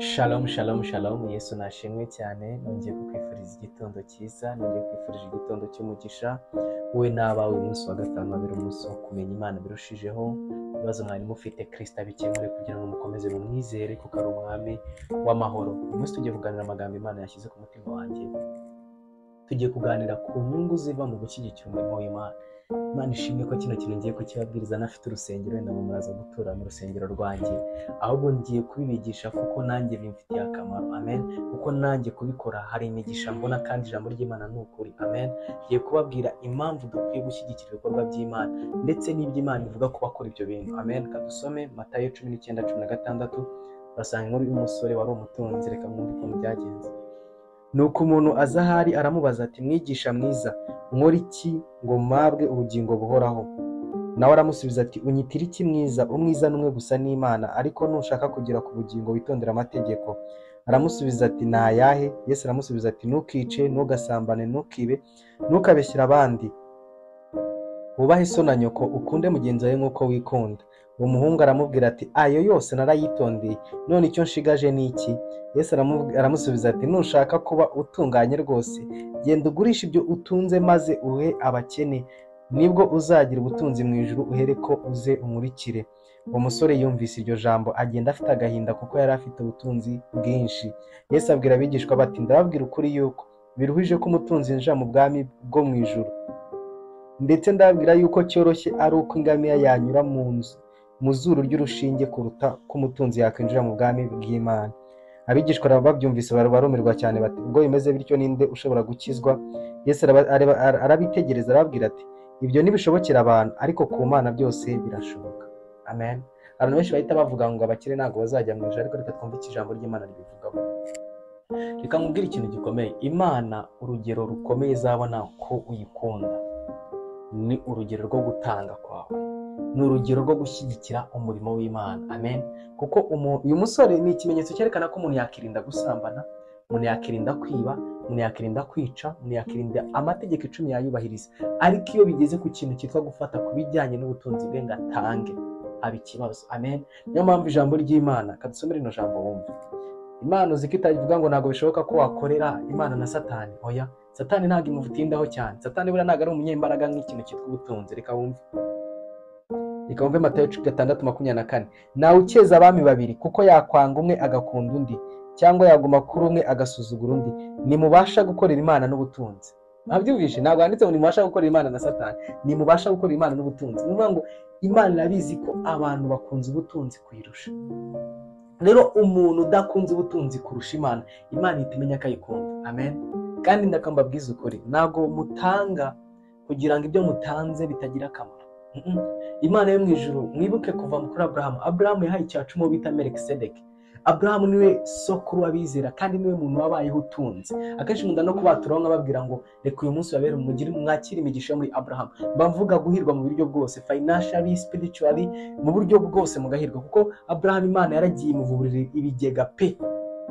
Shalom, shalom, shalom. Yesu nashimwe cyane. Nongeye kukwifuriza igitondo cyiza, nongeye kwifurije igitondo cy'umugisha. Wowe n'abawe umunsi wa gatanu wabera umunsi wo kumenya Imana birushijeho. Ibibazo mwari mufite Kristo abikemure kugira ngo mukomeze mumwizere kuko ari umwami w'amahoro. Uyu munsi tugiye kuganira amagambo Imana yashyize ku mutima wanjye. Tugiye kuganira ku nyungu ziva mu gushyigikira umurimo w'Imana. Imana ishimwe ko kino kintu ngiye kukibabwiriza nafite urusengero, wenda muraza gutura mu rusengero rwanjye, ahubwo ngiye kubibigisha kuko nanjye bimfitiye akamaro. Amen. Kuko nanjye kubikora hari imigisha mbona, kandi ijambo ry'Imana ni ukuri. Amen. Ngiye kubabwira impamvu dukwiye gushyigikira ibikorwa by'Imana ndetse n'iby'Imana ivuga ku bakora ibyo bintu. Amen. Kadusome Matayo 19:16. Basanga inkuru y'umusore wari umutunzi. Reka mwumve ukuntu byagenze. Nuko umuntu aza ahari aramubaza ati, mwigisha mwiza, nkora iki ngo mpabwe ubugingo buhoraho? Nawe aramusubiza ati, unyitira iki mwiza? Umwiza n'umwe gusa n'Imana, ariko nushaka kugera ku bugingo witondera amategeko. Aramusubiza ati, ni ayahe? Yesu aramusubiza ati, ntukice, ntugasambane, ntukibe, ntukabeshyere abandi, wubahe so na nyoko, ukunde mugenzi wawe nk'uko wikunda. Uwo muhungu aramubwira ati, ayo yose narayitondeye, none icyo nshigaje ni iki? Yesu aramusubiza ati, nushaka kuba utunganye rwose, genda ugurisha ibyo utunze maze uhe abakene, nibwo uzagira ubutunzi mu ijuru, uhereko uze umurikire. Uwo musore yumvise iryo jambo agenda afite agahinda kuko yari afite ubutunzi bwinshi. Yesu abwira abigishwa bati, ndababwira ukuri yuko biruhije ko umutunzi yinjira mu bwami bwo mu ijuru. Ndetse ndababwira yuko cyoroshye ari uko ingamiya yanyura mu zuru ry'urushinge kuruta ko umutunzi yakwinjira mu bwami bw'Imana. Abigishwa babyumvise barumirwa cyane bati, ubwo bimeze bityo ninde ushobora gukizwa? Yesu arabitegereza arababwira ati, ibyo ntibishobokera abantu, ariko ku Mana byose birashoboka. Amen. Abantu benshi bahita bavuga ngo abakire ntabwo bazajya mu ijuru, ariko reka twumve icyo ijambo ry'Imana ribivugaho. Reka nkubwire ikintu gikomeye. Imana, urugero rukomeye izabona ko uyikunda ni urugero rwo gutanga kwawe, ni urugero rwo gushyigikira umurimo w'Imana. Amen. Kuko uyu musore ni ikimenyetso cyerekana ko umuntu yakirinda gusambana, umuntu yakirinda kwiba, umuntu yakirinda kwica, umuntu yakirinda amategeko 10 yayubahiriza, ariko iyo bigeze ku kintu cyitwa gufata ku bijyanye n'ubutunzi bwe ngo atange, haba ikibazo. Amen. Niyo mpamvu ijambo ry'Imana, kadusomere rino jambo wumve. Imana uzi ko itavuga ngo ntabwo bishoboka ko wakorera Imana na Satani. Oya, Satani ntabwo imuvutindaho cyane. Satani buriya ntabwo ari umunyembaraga nk'ikintu cyitwa ubutunzi. Reka wumve Matayo 6:24. Nawe ukeza abami babiri, kuko yakwanga umwe agakunda undi, cyangwa yaguma kuri umwe agasuzugura undi. Nimubasha gukorera Imana n'ubutunzi. Nabyumvishe, ntabwo handitse ngo nimubasha gukorera Imana na Satani, nimubasha gukorera Imana n'ubutunzi. Ni ukuvuga ngo Imana irabizi ko abantu bakunze ubutunzi kuyirusha. Rero umuntu udakunze ubutunzi kurusha Imana, Imana ihita imenya ko ayikunda. Amen. Kandi ndakambabwiza ukuri, ntabwo mutanga kugira ngo ibyo mutanze bitagira akamaro. Imana yo mu ijuru, mwibuke kuva kuri Abrahamu. Abrahamu yahaye icyacumu bita Melikisedeki. Abrahamu niwe sokuru w'abizera, kandi niwe muntu wabayeho utunze. Akenshi nkunda no kubaturaho nkababwira ngo reka uyu munsi babere mwakire imigisha muri Abrahamu. Mbavuga guhirwa mu buryo bwose, financially, spiritually, mu buryo bwose mugahirwa, kuko Abrahamu Imana yaragiye imuvuburira ibigega pe.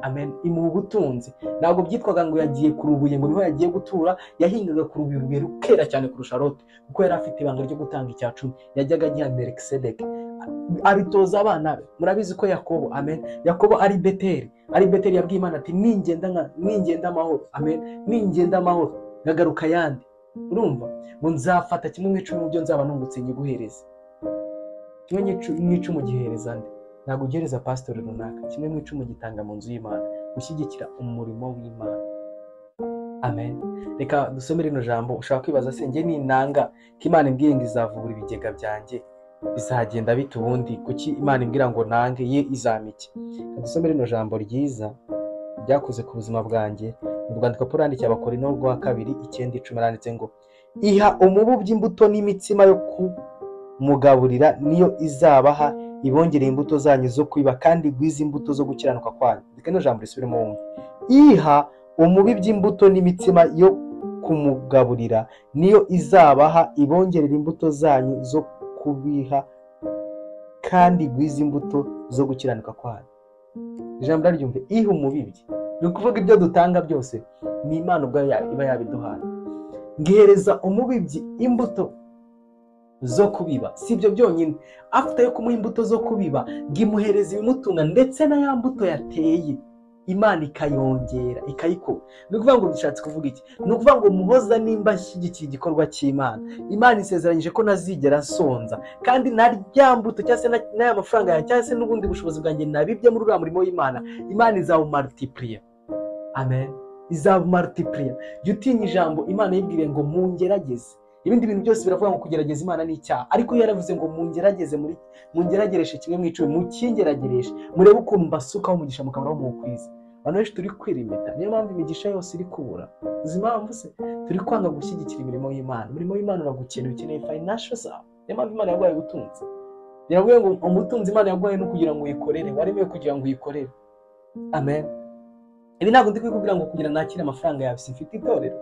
Amen. Imuha ubutunzi. Ntabwo byitwaga ngo yagiye ku rubuye ngo niho yagiye gutura, yahingaga ku rubuye rukera cyane kurusha Loti, kuko yari afite ibanga ryo gutanga icyacumi. Yajyaga agiha Melikisedeki, abitoza abana be. Murabizi ko Yakobo, amen, Yakobo ari Beteli yabwiye Imana ati, ningenda amahoro, amen, ningenda amahoro ngagaruka yandi, urumva, ngo nzafata kimwe mu 10 mu byo nzaba nungutse nyiguhereza. Kimwe mu 10 gihereza nde? Ntabwo ugereza pastor runaka. Kimwe mu 10 gitanga mu nzu y'Imana, gushyigikira umurimo w'Imana. Amen. Reka dusomere rino jambo. Ushaka kwibaza se njye ninanga ko Imana imbwiye ngo izavubura ibigega byanjye, bizagenda bite ubundi? Kuki Imana imbwira ngo nange ye izamike? Dusomere rino jambo ryiza ryakoze ku buzima bwanjye. Mu rwandiko Pawulo yandikiye Abakorinto rwa 2:9-10 aranditse ngo, iha umububyi imbuto n'imitsima yo kumugaburira, niyo izabaha ibongereye imbuto zanyu zo kwiba, kandi gwiza imbuto zo gukiranuka kwanyu. Reka no jambo risubiremo wumve. Iha umubibyi imbuto n'imitsima yo kumugaburira, niyo izabaha ibongerera imbuto zanyu zo kubiha, kandi gwiza imbuto zo gukiranuka kwanyu. Ijambo ryumve, iha umubibyi, ni ukuvuga ibyo dutanga byose ni Imana ubwayo iba yabiduhaye. Ngihereza umubibyi imbuto zo kubiba. Si ibyo byonyine, afite yo kumuha imbuto zo kubiba ngo imuhereza ibimutunga, ndetse na ya mbuto yateye Imana ikayongera ikayikura. Ni ukuvuga ngo bishatse kuvuga iki? Ni ukuvuga ngo Muhoza nimba ashyigikiye igikorwa cy'Imana, Imana isezeranyije ko ntazigera asonza, kandi na rya mbuto cyangwa se n'aya mafaranga yawe cyangwa se n'ubundi bushobozi bwanjye nabibye muri uriya murimo w'Imana, Imana izawumartipuriya. Amen. Izawumartipuriya. Jya utinya ijambo Imana yibwiriye ngo mungerageze. Ibindi bintu byose biravuga ngo kugerageza Imana ni icyaha, ariko yaravuze ngo mungerageze, mungeragereshe kimwe mu icumi, mukingeragereshe murebe ukuntu mbasukaho umugisha mukamaraho muwukwiza. Abantu benshi turi kwirimita, niyo mpamvu imigisha yose iri kubura. Uzi impamvu se? Turi kwanga gushyigikira imirimo y'Imana. Umurimo w'Imana uragukeneye, ukeneye financial support. Niyo mpamvu Imana yaguhaye ubutunzi. Biravuga ngo umutunzi Imana yaguhaye no kugira ngo uyikorere, waremewe kugira ngo uyikorere. Amen. Ibi ntabwo ndi kubikubwira ngo kugira nakire amafaranga yawe, simfite itorero.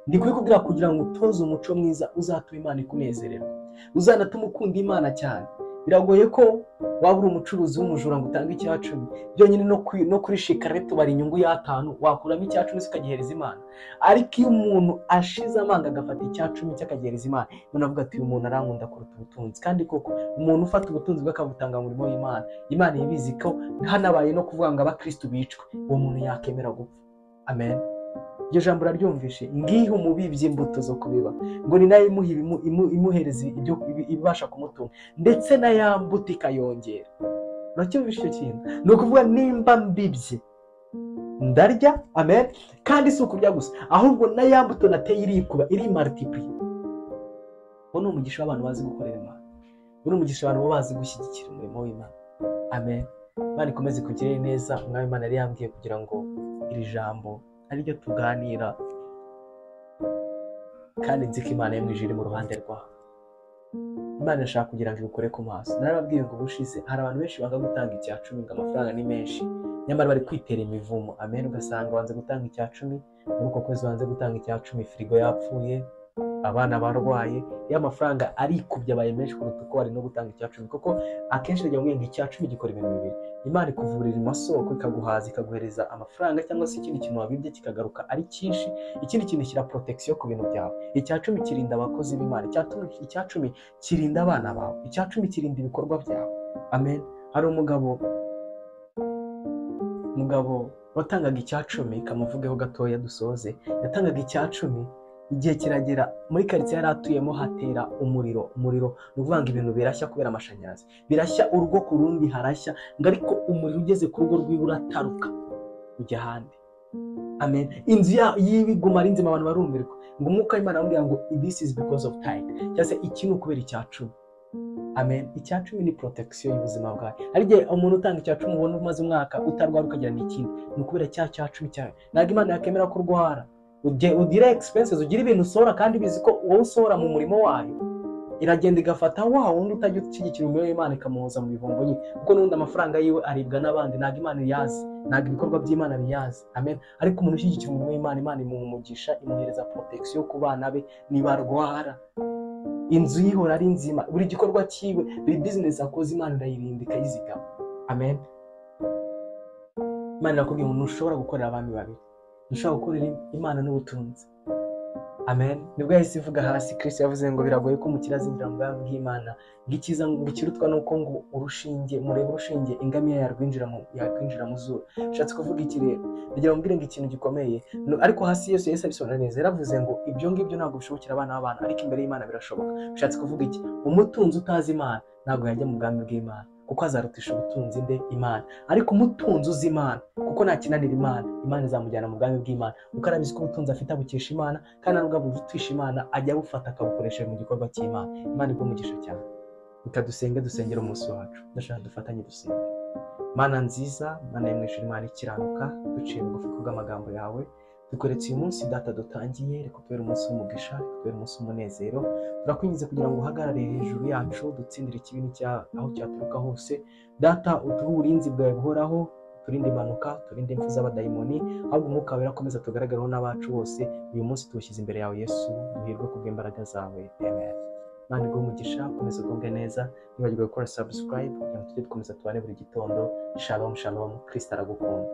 Ndi kubikubwira kugira ngo utoze umuco mwiza uzatuma Imana ikunezererwa, uzanatuma ukunda Imana cyane. Biragoye ko waba uri umucuruzi w'umujura ngo utange icya 10 byonyine, no kuri shikarete bari inyungu ya 5 wakuramo icya 10 ukagihereza Imana. Ariko iyo umuntu ashize amanga agafata icya 10 cy'akagihereza Imana, Imana avuga ati uyu muntu arankunda kuruta ubutunzi. Kandi koko umuntu ufata ubutunzi bw'akabutanga mu murimo w'Imana, Imana ibizi ko hanabaye no kuvuga ngo abakristo bicwe, uwo muntu yakemera gupfa. Amen. Iryo jambo raryumvishe, ngiho umubibye imbuto zo kubiba, ngo ni nayo imuhereza ibyo ibasha kumutunga, ndetse na ya mbuto ikayongera. Uracyumvishe icyo kintu? Ni ukuvuga nimba mbibye ndarya, amen, kandi si ukurya gusa, ahubwo na ya mbuto nateye irikuba, iri multiply. Uwo ni umugisha w'abantu bazi gukorera Imana, uwo ni umugisha abantu bazi gushyigikira umurimo w'Imana. Amen. Imana ikomeze kugirira neza. Umwami Imana yari yambwiye kugira ngo iri jambo ari ryo tuganira, kandi nzi ko Imana yo mu ijuru iri mu ruhande rwawe. Imana irashaka kugira ngo igukore ku maso. Narababwiye ngo ubushize hari abantu benshi banga gutanga icya 10 ngo amafaranga ni menshi, nyamara bari kwitera imivumo. Amen. Ugasanga wanze gutanga icya 10, muri uko kwezi wanze gutanga icya 10, firigo yapfuye, abana barwaye, ya mafaranga arikubye abaye menshi kuruta uko wari no gutanga icya 10. Kuko akenshi ryo ngo icya 10 gikora ibintu bibiri: Imana ikuvurira amasoko, ikaguhaza, ikaguhereza amafaranga, cyangwa se ikindi kintu wabibye kikagaruka ari cyinshi. Ikindi kintu shyira protection ku bintu byawe. Icya 10 kirinda abakozi b'Imana, icya 10 kirinda abana bawe, icya 10 kirinda ibikorwa byawe. Amen. Hari umugabo watangaga icya 10, kamuvugeho gatoya dusoze. Yatangaga icya 10, igihe kiragera muri karitsiye yari atuyemo hatera umuriro. Ni ukuvuga ngo ibintu birashya kubera amashanyarazi, birashya urugo ku rundi harashya, ngo ariko umuriro ugeze ku rugo rwiwe urataruka ujya ahandi. Amen. Inzu y'ibiguma ari nzima, abantu barumirwa, ngo umwuka w'Imana aramubwira ngo this is because of tithe, cyangwa se iki ni ukubera icya 10. Amen. Icya 10 ni protection y'ubuzima bwawe. Hari igihe umuntu utanga icya 10 ubona umaze umwaka utarwara ukagira n'ikindi, ni ukubera cya 10 cyawe. Ntabwo Imana yakemera ko urwara, ugira expenses, ugira ibintu usohora, kandi bizi ko wowe usohora mu murimo wayo, iragenda igafata wa wundi utajya ushyigikira umurimo w'Imana ikamuhoza mu bihombo nyine, kuko n'undi amafaranga yiwe aribwa n'abandi. Ntabwo Imana iyazi, ntabwo ibikorwa by'Imana biyazi. Amen. Ariko umuntu ushyigikira umurimo w'Imana, Imana imuha umugisha, imuhereza protection ku bana be nibarwara, inzu yihora ari nzima, buri gikorwa cyiwe, buri business akoze, Imana irayirinda ikayizigama. Amen. Imana irakubwira ngo ntushobora gukorera abami babiri, ntushobora gukorera Imana n'ubutunzi. Amen. Nibwo yahise ivuga hasi, Kristo yavuze ngo biragoye ko umukire azinjira mu bwami bw'Imana, ngo icyiza gukirutwa nuko ngo murebe urushinge ingamiya yarwinjira mu zuru. Ushatse kuvuga iki rero? Ndagira ngo mbwire ngo ikintu gikomeye, ariko hasi Yesu yahise abisobanura neza. Yaravuze ngo ibyo ngibyo ntabwo bishobokera abana b'abantu, ariko imbere y'Imana birashoboka. Ushatse kuvuga iki? Umutunzi utazi Imana ntabwo yajya mu bwami bw'Imana, kuko azarutisha ubutunzi nde? Imana. Ariko umutunzi uzi Imana, kuko nta kinanira Imana, Imana izamujyana mu bwami bw'Imana, kuko arabizi ko ubutunzi afite abukesha Imana, kandi nubwo abutisha Imana ajya abufata akabukoresha mu gikorwa cy'Imana. Imana igumugisha cyane. Reka dusengera umunsi wacu. Ndashaka dufatanye dusenge. Mana nziza, Mana yo mu ijuru, Imana ikiranuka, duciye bugufi kubw'amagambo yawe, dukoretse uyu munsi Data dutangiye, reka tubere umunsi w'umugisha, reka tubere umunsi w'umunezero. Turakwinjiza kugira ngo uhagarare hejuru yacu, dutsindire ikibi aho cyaturuka hose. Data, uduhe uburinzi bwawe buhoraho, turinde impanuka, turinde impfu z'abadayimoni, ahubwo umwuka wera akomeza tugaragareho n'abacu bose. Uyu munsi tuwushyize imbere yawe Yesu, duhirwe kubw'imbaraga zawe. Amen. Mana iguhe umugisha, ukomeze ugubwe neza. Ntibagirwe gukora subscribe kugira ngo tujye dukomeza tubane buri gitondo. Shalom shalom, Kristo aragukunda.